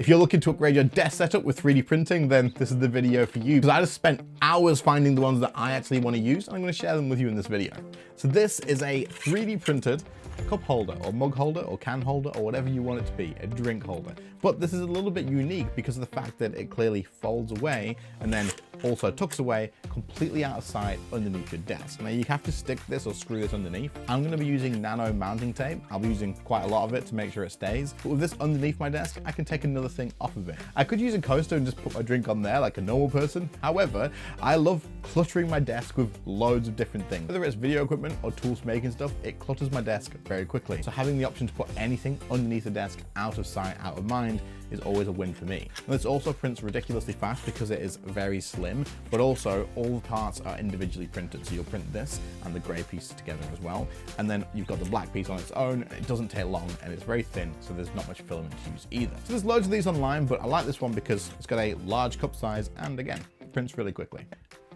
If you're looking to upgrade your desk setup with 3D printing, then this is the video for you, because I just spent hours finding the ones that I actually want to use, and I'm going to share them with you in this video. So this is a 3D printed cup holder or mug holder or can holder or whatever you want it to be, a drink holder. But this is a little bit unique because of the fact that it clearly folds away and then also tucks away completely out of sight underneath your desk. Now you have to stick this or screw this underneath. I'm going to be using nano mounting tape. I'll be using quite a lot of it to make sure it stays. But with this underneath my desk, I can take another thing off of it. I could use a coaster and just put my drink on there like a normal person. However, I love cluttering my desk with loads of different things. Whether it's video equipment or tools for making stuff, it clutters my desk very quickly. So having the option to put anything underneath the desk out of sight, out of mind, is always a win for me. And this also prints ridiculously fast because it is very slim, but also all the parts are individually printed. So you'll print this and the gray piece together as well. And then you've got the black piece on its own. It doesn't take long and it's very thin, so there's not much filament to use either. So there's loads of these online, but I like this one because it's got a large cup size and again, prints really quickly.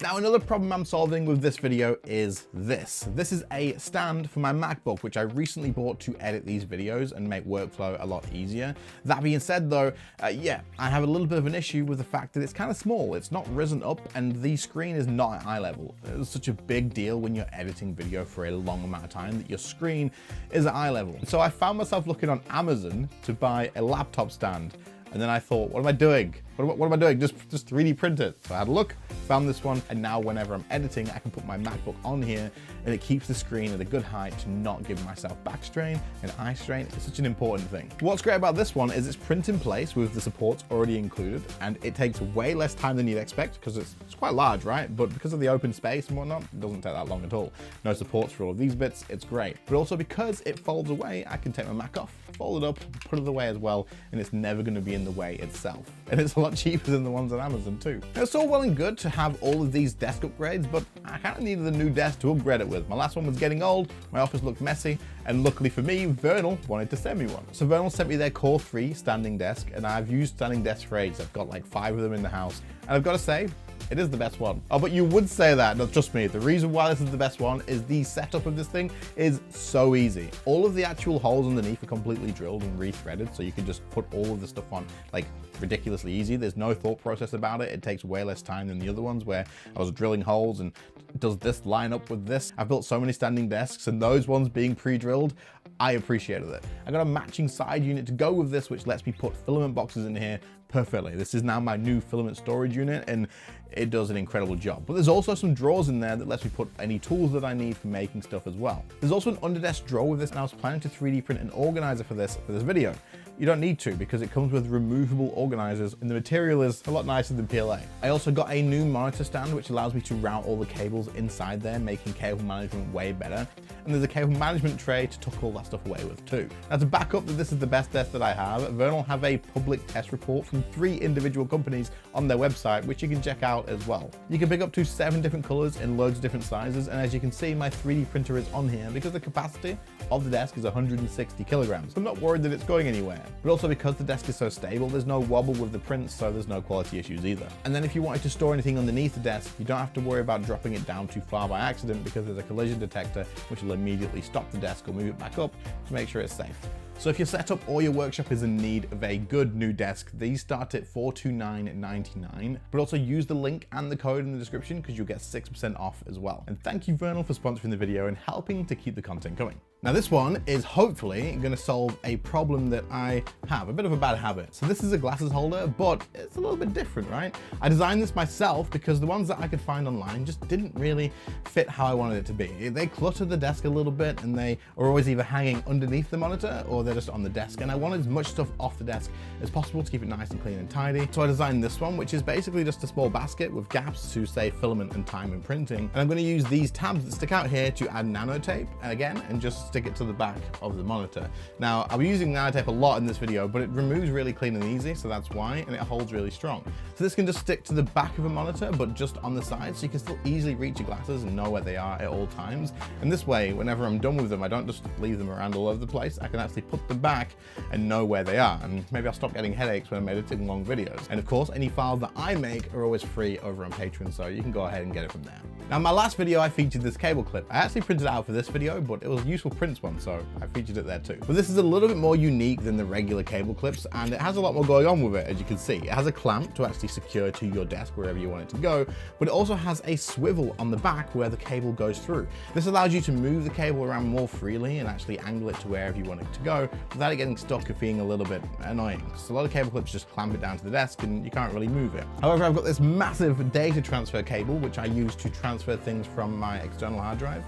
Now, another problem I'm solving with this video is this. This is a stand for my MacBook, which I recently bought to edit these videos and make workflow a lot easier. That being said though, yeah, I have a little bit of an issue with the fact that it's kind of small. It's not risen up and the screen is not at eye level. It's such a big deal when you're editing video for a long amount of time that your screen is at eye level. So I found myself looking on Amazon to buy a laptop stand. And then I thought, what am I doing? What am I doing? Just 3D print it. So I had a look, found this one, and now whenever I'm editing, I can put my MacBook on here and it keeps the screen at a good height to not give myself back strain and eye strain. It's such an important thing. What's great about this one is it's print in place with the supports already included, and it takes way less time than you'd expect because it's quite large, right? But because of the open space and whatnot, it doesn't take that long at all. No supports for all of these bits, it's great. But also because it folds away, I can take my Mac off, fold it up, put it away as well, and it's never gonna be in the way itself. And it's a lot cheaper than the ones on Amazon too. Now, it's all well and good to have all of these desk upgrades, but I kind of needed a new desk to upgrade it with. My last one was getting old, my office looked messy, and luckily for me, Vernal wanted to send me one. So Vernal sent me their Core 3 standing desk, and I've used standing desks for ages. I've got like 5 of them in the house, and I've got to say, it is the best one. Oh, but you would say that, not just me. The reason why this is the best one is the setup of this thing is so easy. All of the actual holes underneath are completely drilled and rethreaded, so you can just put all of the stuff on like ridiculously easy. There's no thought process about it. It takes way less time than the other ones where I was drilling holes and does this line up with this? I've built so many standing desks, and those ones being pre-drilled, I appreciated it. I got a matching side unit to go with this, which lets me put filament boxes in here perfectly. This is now my new filament storage unit, and it does an incredible job. But there's also some drawers in there that lets me put any tools that I need for making stuff as well. There's also an under-desk drawer with this, and I was planning to 3D print an organizer for this video. You don't need to because it comes with removable organizers and the material is a lot nicer than PLA. I also got a new monitor stand which allows me to route all the cables inside there, making cable management way better. And there's a cable management tray to tuck all that stuff away with too. Now, to back up that this is the best desk that I have, Vernal have a public test report from 3 individual companies on their website, which you can check out as well. You can pick up to 7 different colors in loads of different sizes, and as you can see, my 3D printer is on here because the capacity of the desk is 160 kilograms. So I'm not worried that it's going anywhere. But also because the desk is so stable, there's no wobble with the prints, so there's no quality issues either. And then if you wanted to store anything underneath the desk, you don't have to worry about dropping it down too far by accident because there's a collision detector which will immediately stop the desk or move it back up to make sure it's safe. So if your setup or your workshop is in need of a good new desk, these start at $429.99, but also use the link and the code in the description because you'll get 6% off as well. And thank you, Vernal, for sponsoring the video and helping to keep the content coming. Now this one is hopefully going to solve a problem that I have, a bit of a bad habit. So this is a glasses holder, but it's a little bit different, right? I designed this myself because the ones that I could find online just didn't really fit how I wanted it to be. They clutter the desk a little bit and they are always either hanging underneath the monitor or they're just on the desk. And I wanted as much stuff off the desk as possible to keep it nice and clean and tidy. So I designed this one, which is basically just a small basket with gaps to save filament and time in printing. And I'm going to use these tabs that stick out here to add nano tape and just stick it to the back of the monitor. Now, I'll be using nano tape a lot in this video, but it removes really clean and easy, so that's why, and it holds really strong. So this can just stick to the back of a monitor, but just on the side, so you can still easily reach your glasses and know where they are at all times. And this way, whenever I'm done with them, I don't just leave them around all over the place. I can actually put them back and know where they are. And maybe I'll stop getting headaches when I'm editing long videos. And of course, any files that I make are always free over on Patreon, so you can go ahead and get it from there. Now, in my last video, I featured this cable clip. I actually printed it out for this video, but it was useful prints one, so I featured it there too. But this is a little bit more unique than the regular cable clips, and it has a lot more going on with it, as you can see. It has a clamp to actually secure to your desk wherever you want it to go, but it also has a swivel on the back where the cable goes through. This allows you to move the cable around more freely and actually angle it to wherever you want it to go without it getting stuck and being a little bit annoying. Because a lot of cable clips just clamp it down to the desk and you can't really move it. However, I've got this massive data transfer cable, which I use to transfer things from my external hard drive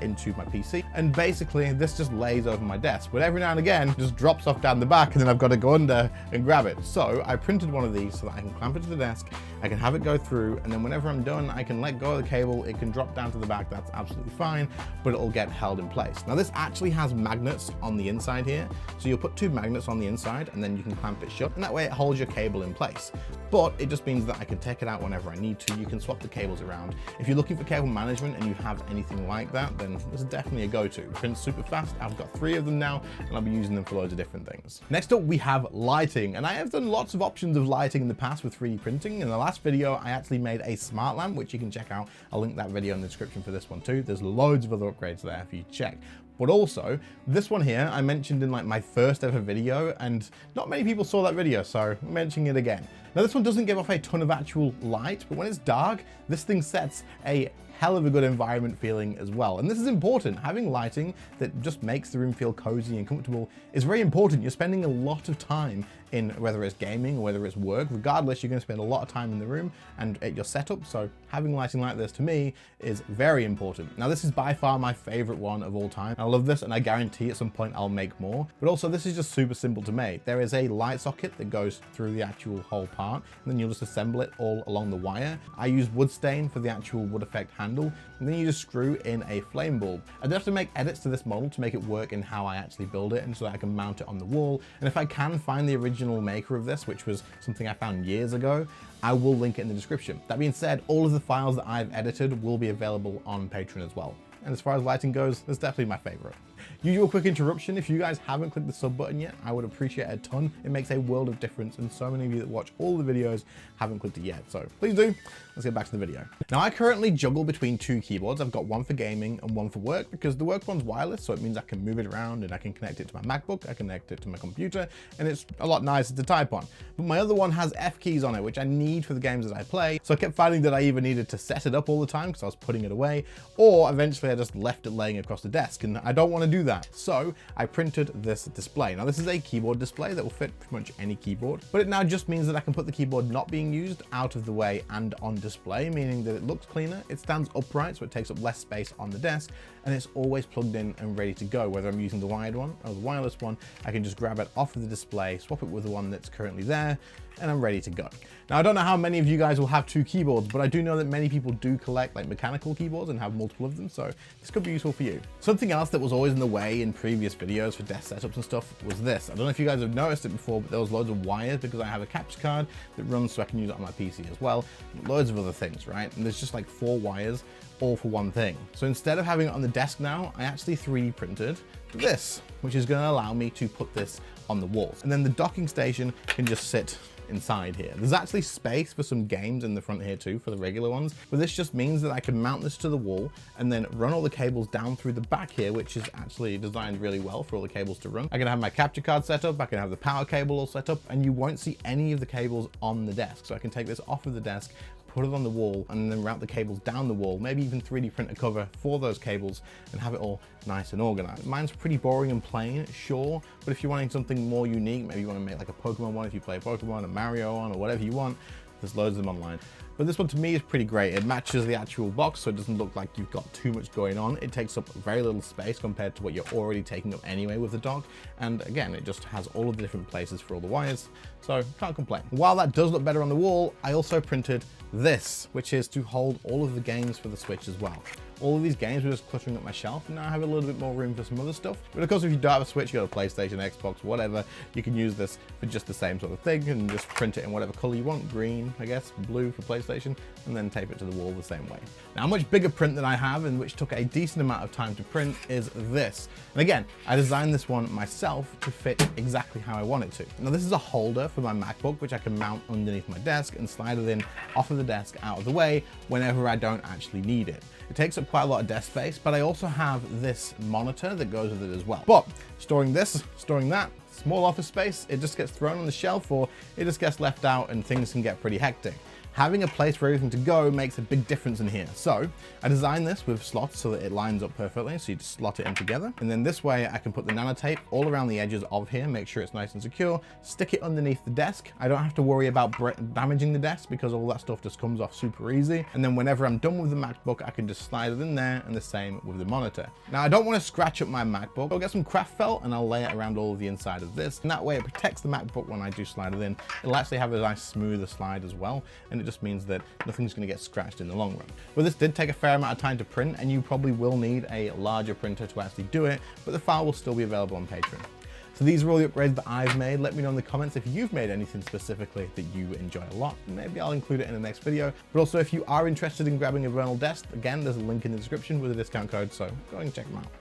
into my PC. And basically this just lays over my desk, but every now and again it just drops off down the back and then I've got to go under and grab it. So I printed one of these so that I can clamp it to the desk, I can have it go through, and then whenever I'm done, I can let go of the cable, it can drop down to the back, that's absolutely fine, but it'll get held in place. Now this actually has magnets on the inside here, so you'll put 2 magnets on the inside and then you can clamp it shut, and that way it holds your cable in place. But it just means that I can take it out whenever I need to. You can swap the cables around. If you're looking for cable management and you have anything like that, then this is definitely a go-to. It prints super fast. I've got 3 of them now and I'll be using them for loads of different things. Next up, we have lighting, and I have done lots of options of lighting in the past with 3D printing. In the last video, I actually made a smart lamp, which you can check out. I'll link that video in the description for this one too. There's loads of other upgrades there for you to check. But also, this one here, I mentioned in like my first ever video, and not many people saw that video, so I'm mentioning it again. Now this one doesn't give off a ton of actual light, but when it's dark, this thing sets a hell of a good environment feeling as well. And this is important. Having lighting that just makes the room feel cozy and comfortable is very important. You're spending a lot of time in, whether it's gaming or whether it's work, regardless, you're going to spend a lot of time in the room and at your setup. So having lighting like this to me is very important. Now this is by far my favorite one of all time. I love this and I guarantee at some point I'll make more. But also this is just super simple to make. There is a light socket that goes through the actual whole part, and then you'll just assemble it all along the wire. I use wood stain for the actual wood effect handle, and then you just screw in a flame bulb. I do have to make edits to this model to make it work in how I actually build it, and so that I can mount it on the wall. And if I can find the original maker of this, which was something I found years ago, I will link it in the description. That being said, all of the files that I've edited will be available on Patreon as well. And as far as lighting goes, it's definitely my favorite. Usual quick interruption, if you guys haven't clicked the sub button yet, I would appreciate it a ton. It makes a world of difference, and so many of you that watch all the videos haven't clicked it yet, so please do. Let's get back to the video. Now I currently juggle between 2 keyboards. I've got one for gaming and one for work, because the work one's wireless, so it means I can move it around and I can connect it to my MacBook, I connect it to my computer, and it's a lot nicer to type on. But my other one has F keys on it, which I need for the games that I play, so I kept finding that I either needed to set it up all the time because I was putting it away, or eventually I just left it laying across the desk, and I don't want to do that. So I printed this display. Now this is a keyboard display that will fit pretty much any keyboard, but it now just means that I can put the keyboard not being used out of the way and on display, meaning that it looks cleaner, it stands upright so it takes up less space on the desk, and it's always plugged in and ready to go. Whether I'm using the wired one or the wireless one, I can just grab it off of the display, swap it with the one that's currently there, and I'm ready to go. Now I don't know how many of you guys will have 2 keyboards, but I do know that many people do collect like mechanical keyboards and have multiple of them, so this could be useful for you. Something else that was always in the way in previous videos for desk setups and stuff was this. I don't know if you guys have noticed it before, but there was loads of wires because I have a capture card that runs so I can use it on my PC as well. Loads of other things, right? And there's just like 4 wires all for one thing. So instead of having it on the desk now, I actually 3D printed this, which is going to allow me to put this on the walls. And then the docking station can just sit inside here. There's actually space for some games in the front here too for the regular ones, but this just means that I can mount this to the wall and then run all the cables down through the back here, which is actually designed really well for all the cables to run. I can have my capture card set up, I can have the power cable all set up, and you won't see any of the cables on the desk. So I can take this off of the desk, put it on the wall, and then route the cables down the wall, maybe even 3D print a cover for those cables and have it all nice and organized. Mine's pretty boring and plain, sure, but if you're wanting something more unique, maybe you want to make like a Pokemon one if you play Pokemon, a Mario one, or whatever you want, there's loads of them online. But this one to me is pretty great. It matches the actual box, so it doesn't look like you've got too much going on. It takes up very little space compared to what you're already taking up anyway with the dock. And again, it just has all of the different places for all the wires, so can't complain. While that does look better on the wall, I also printed this, which is to hold all of the games for the Switch as well. All of these games were just cluttering up my shelf, and now I have a little bit more room for some other stuff. But of course, if you don't have a Switch, you got a PlayStation, Xbox, whatever, you can use this for just the same sort of thing and just print it in whatever color you want. Green, I guess, blue for PlayStation. workstation and then tape it to the wall the same way. Now, a much bigger print that I have, and which took a decent amount of time to print, is this. And again, I designed this one myself to fit exactly how I want it to. Now, this is a holder for my MacBook, which I can mount underneath my desk and slide it in off of the desk out of the way whenever I don't actually need it. It takes up quite a lot of desk space, but I also have this monitor that goes with it as well. But storing this, storing that, small office space, it just gets thrown on the shelf or it just gets left out and things can get pretty hectic. Having a place for everything to go makes a big difference in here. So I designed this with slots so that it lines up perfectly. So you just slot it in together. And then this way I can put the nanotape all around the edges of here, make sure it's nice and secure, stick it underneath the desk. I don't have to worry about damaging the desk because all that stuff just comes off super easy. And then whenever I'm done with the MacBook, I can just slide it in there, and the same with the monitor. Now, I don't want to scratch up my MacBook. I'll get some craft felt and I'll lay it around all of the inside of this. And that way it protects the MacBook when I do slide it in. It'll actually have a nice smoother slide as well. And it just means that nothing's going to get scratched in the long run. But this did take a fair amount of time to print, and you probably will need a larger printer to actually do it, but the file will still be available on Patreon. So these are all the upgrades that I've made. Let me know in the comments if you've made anything specifically that you enjoy a lot. Maybe I'll include it in the next video. But also, if you are interested in grabbing a Vernal Desk, again, there's a link in the description with a discount code, so go and check them out.